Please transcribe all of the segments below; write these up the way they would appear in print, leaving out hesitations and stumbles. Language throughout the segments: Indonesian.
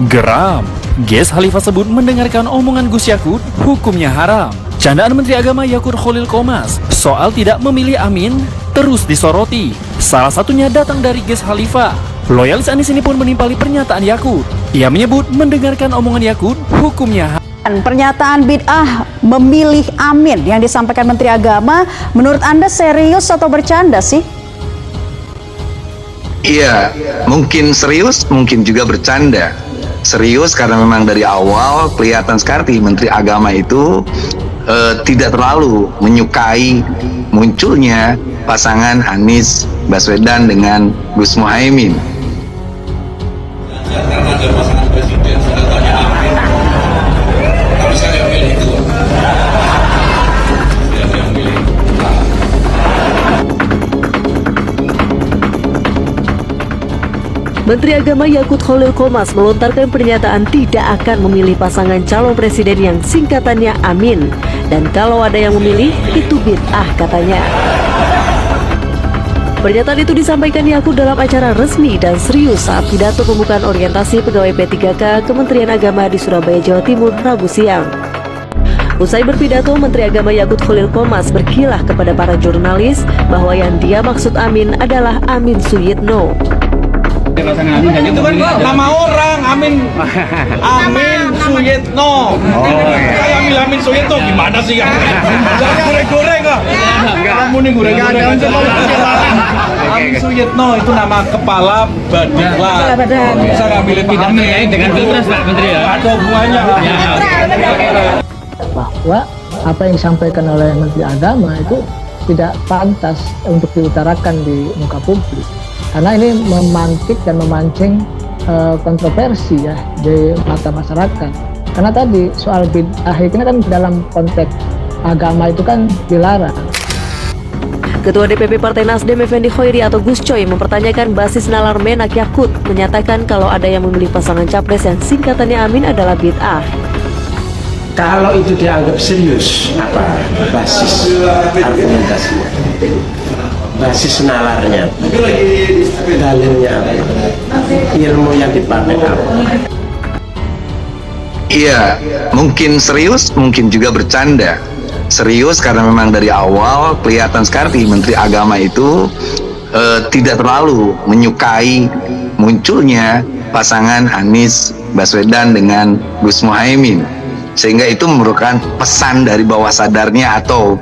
Geram, Ges Khalifah sebut mendengarkan omongan Gus Yakut, hukumnya haram. Candaan Menteri Agama Yakut Khalil Qomas soal tidak memilih Amin terus disoroti. Salah satunya datang dari Ges Khalifah. Loyalis Anies ini pun menimpali pernyataan Yakut. Ia menyebut mendengarkan omongan Yakut, hukumnya haram. Pernyataan bid'ah memilih Amin yang disampaikan Menteri Agama, menurut Anda serius atau bercanda sih? Iya, mungkin serius, mungkin juga bercanda. Serius karena memang dari awal kelihatan sekali Menteri Agama itu tidak terlalu menyukai munculnya pasangan Anies Baswedan dengan Gus Muhaimin. Karena ada pasangan presiden, saya tanya Amin. Tapi saya yang milih itu. Saya yang milih. Menteri Agama Yakut Khalil Qomas melontarkan pernyataan tidak akan memilih pasangan calon presiden yang singkatannya Amin. Dan kalau ada yang memilih, itu bid'ah katanya. Pernyataan itu disampaikan Yakut dalam acara resmi dan serius saat pidato pembukaan orientasi pegawai P3K Kementerian Agama di Surabaya, Jawa Timur, Rabu siang. Usai berpidato, Menteri Agama Yakut Khalil Qomas berkilah kepada para jurnalis bahwa yang dia maksud Amin adalah Amin Suyitno. Itu kan nama orang, Amin Suyitno. Saya ambil Amin Suyitno, gimana sih ya? Jangan goreng-goreng kok. Kamu nih goreng-goreng. Amin Suyitno itu nama kepala Badiklat. Bisa ngambilin pidana dengan Pilpres Pak Menteri ya? Ada hubungannya. Bahwa apa yang disampaikan oleh Menteri Agama itu tidak pantas untuk diutarakan di muka publik. Karena ini memantik dan memancing kontroversi ya di mata masyarakat. Karena tadi soal bid'ah itu kan dalam konteks agama itu kan dilarang. Ketua DPP Partai Nasdem Effendi Khoiri atau Gus Coy mempertanyakan basis nalar Menak Yakut, menyatakan kalau ada yang memilih pasangan capres yang singkatannya Amin adalah bid'ah. Kalau itu dianggap serius, apa basis argumentasinya? Basis nalarnya, dalilnya apa? Ilmu yang dipakai apa? Iya, mungkin serius, mungkin juga bercanda. Serius karena memang dari awal kelihatan sekali Menteri Agama itu tidak terlalu menyukai munculnya pasangan Anies Baswedan dengan Gus Muhaimin. Sehingga itu merupakan pesan dari bawah sadarnya atau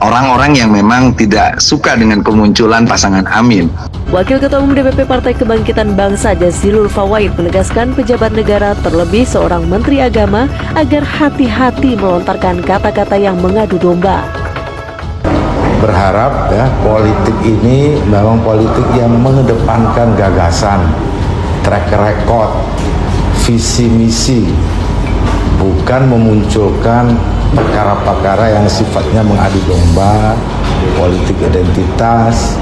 orang-orang yang memang tidak suka dengan kemunculan pasangan Amin. Wakil Ketua Umum DPP Partai Kebangkitan Bangsa Jazilul Fawait menegaskan pejabat negara terlebih seorang Menteri Agama agar hati-hati melontarkan kata-kata yang mengadu domba. Berharap ya politik ini memang politik yang mengedepankan gagasan, track record, visi misi, bukan memunculkan perkara-perkara yang sifatnya mengadu domba, politik identitas.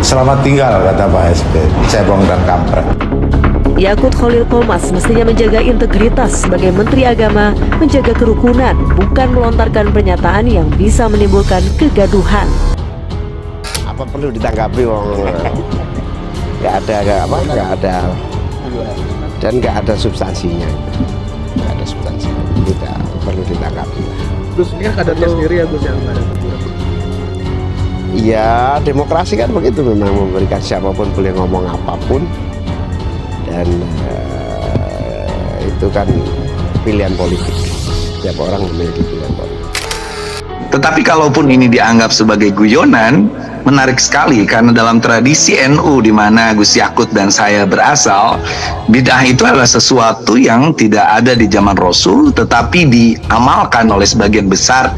Selamat tinggal, kata Pak SP, cebong dan kampret. Yakut Khalil Qomas mestinya menjaga integritas sebagai Menteri Agama, menjaga kerukunan, bukan melontarkan pernyataan yang bisa menimbulkan kegaduhan. Apa perlu ditanggapi wong? Nggak ada, dan nggak ada substansinya. Nggak ada substansinya, tidak perlu ditanggapi. Gus, ini kan kadernya sendiri ya Gus yang ada. Iya, demokrasi kan begitu, memang memberikan siapapun boleh ngomong apapun, dan itu kan pilihan politik. Setiap orang memiliki pilihan politik. Tetapi kalaupun ini dianggap sebagai guyonan, menarik sekali karena dalam tradisi NU di mana Gus Yakut dan saya berasal, bid'ah itu adalah sesuatu yang tidak ada di zaman Rasul tetapi diamalkan oleh sebagian besar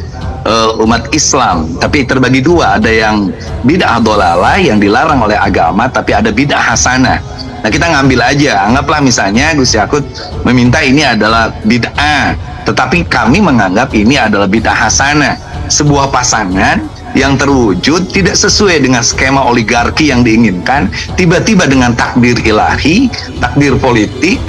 umat Islam. Tapi terbagi dua, ada yang bid'ah dhalalah yang dilarang oleh agama, tapi ada bid'ah hasanah. Nah, kita ngambil aja, anggaplah misalnya Gus Yakut meminta ini adalah bid'ah, tetapi kami menganggap ini adalah bid'ah hasanah, sebuah pasangan yang terwujud tidak sesuai dengan skema oligarki yang diinginkan, tiba-tiba dengan takdir ilahi, takdir politik,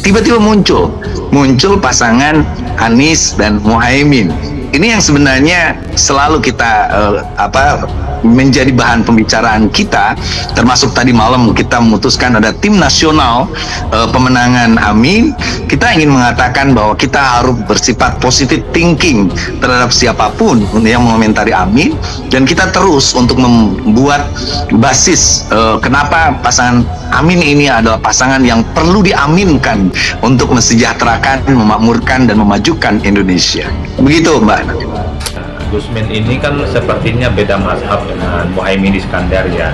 tiba-tiba muncul pasangan Anies dan Muhaimin. Ini yang sebenarnya selalu kita menjadi bahan pembicaraan kita, termasuk tadi malam kita memutuskan ada tim nasional pemenangan Amin. Kita ingin mengatakan bahwa kita harus bersifat positive thinking terhadap siapapun yang mengomentari Amin, dan kita terus untuk membuat basis kenapa pasangan Amin ini adalah pasangan yang perlu diaminkan untuk mensejahterakan, memakmurkan, dan memajukan Indonesia. Begitu, Mbak. Gusmin ini kan sepertinya beda mazhab dengan Muhaimin Iskandar ya.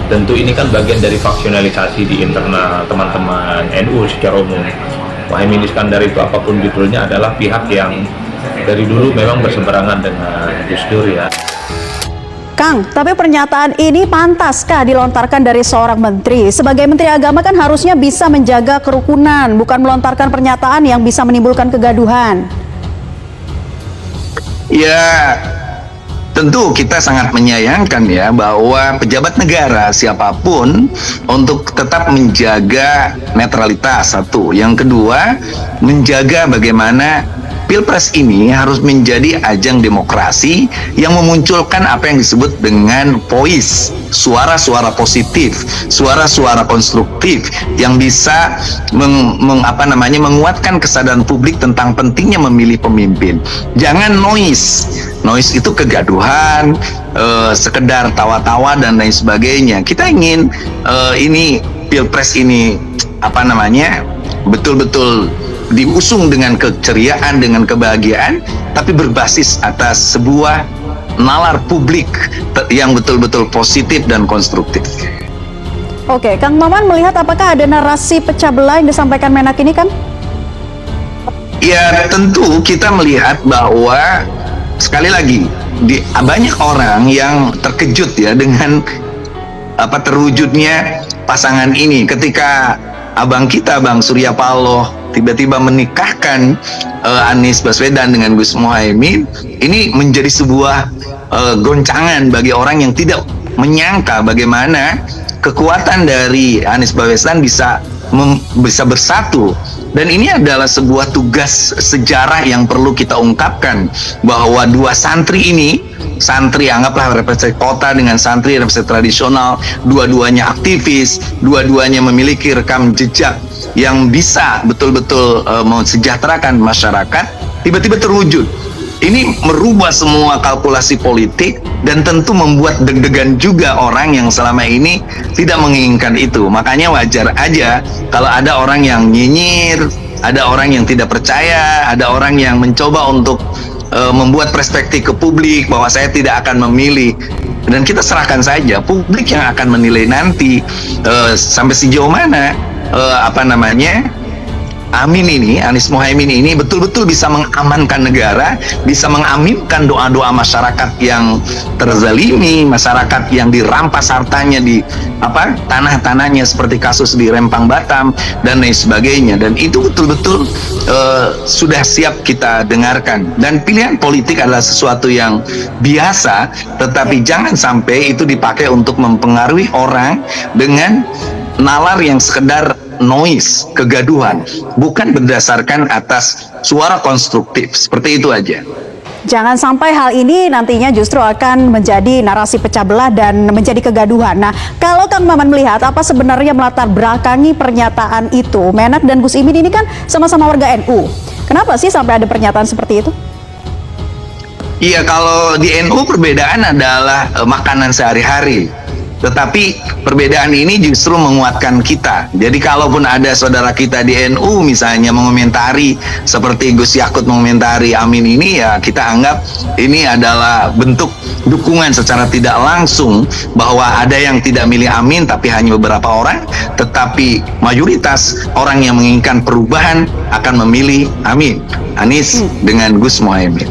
Tentu ini kan bagian dari faksionalisasi di internal teman-teman NU secara umum. Muhaimin Iskandar itu apapun judulnya adalah pihak yang dari dulu memang berseberangan dengan Gus Dur ya. Kang, tapi pernyataan ini pantaskah dilontarkan dari seorang menteri? Sebagai Menteri Agama kan harusnya bisa menjaga kerukunan, bukan melontarkan pernyataan yang bisa menimbulkan kegaduhan. Ya, tentu kita sangat menyayangkan ya bahwa pejabat negara siapapun untuk tetap menjaga netralitas, satu. Yang kedua, menjaga bagaimana Pilpres ini harus menjadi ajang demokrasi yang memunculkan apa yang disebut dengan voice, suara-suara positif, suara-suara konstruktif yang bisa menguatkan kesadaran publik tentang pentingnya memilih pemimpin. Jangan noise itu kegaduhan, sekedar tawa-tawa dan lain sebagainya. Kita ingin ini Pilpres ini betul-betul diusung dengan keceriaan, dengan kebahagiaan, tapi berbasis atas sebuah nalar publik yang betul-betul positif dan konstruktif. Oke, Kang Maman melihat apakah ada narasi pecah belah yang disampaikan Menak ini, Kang? Ya, tentu kita melihat bahwa sekali lagi banyak orang yang terkejut ya dengan terwujudnya pasangan ini ketika abang kita, Bang Surya Paloh, tiba-tiba menikahkan Anies Baswedan dengan Gus Muhaimin. Ini menjadi sebuah goncangan bagi orang yang tidak menyangka bagaimana kekuatan dari Anies Baswedan bisa bersatu. Dan ini adalah sebuah tugas sejarah yang perlu kita ungkapkan, bahwa dua santri ini, santri anggaplah representasi kota dengan santri representasi tradisional, dua-duanya aktivis, dua-duanya memiliki rekam jejak yang bisa betul-betul mensejahterakan masyarakat, tiba-tiba terwujud. Ini merubah semua kalkulasi politik dan tentu membuat deg-degan juga orang yang selama ini tidak menginginkan itu. Makanya wajar aja kalau ada orang yang nyinyir, ada orang yang tidak percaya, ada orang yang mencoba untuk membuat perspektif ke publik bahwa saya tidak akan memilih. Dan kita serahkan saja publik yang akan menilai nanti sampai sejauh mana Amin ini, Anies Muhaimin ini betul-betul bisa mengamankan negara, bisa mengaminkan doa-doa masyarakat yang terzalimi, masyarakat yang dirampas hartanya di tanah-tanahnya seperti kasus di Rempang Batam dan lain sebagainya. Dan itu betul-betul sudah siap kita dengarkan. Dan pilihan politik adalah sesuatu yang biasa, tetapi jangan sampai itu dipakai untuk mempengaruhi orang dengan nalar yang sekedar noise, kegaduhan, bukan berdasarkan atas suara konstruktif. Seperti itu aja. Jangan sampai hal ini nantinya justru akan menjadi narasi pecah belah dan menjadi kegaduhan. Nah, kalau Kang Maman melihat apa sebenarnya melatar belakangi pernyataan itu? Menak dan Gus Imin ini kan sama-sama warga NU. Kenapa sih sampai ada pernyataan seperti itu? Iya, kalau di NU perbedaan adalah makanan sehari-hari. Tetapi perbedaan ini justru menguatkan kita. Jadi kalaupun ada saudara kita di NU misalnya mengomentari seperti Gus Yakut mengomentari Amin ini, ya kita anggap ini adalah bentuk dukungan secara tidak langsung bahwa ada yang tidak milih Amin tapi hanya beberapa orang, tetapi mayoritas orang yang menginginkan perubahan akan memilih Amin, Anies dengan Gus Muhaimin.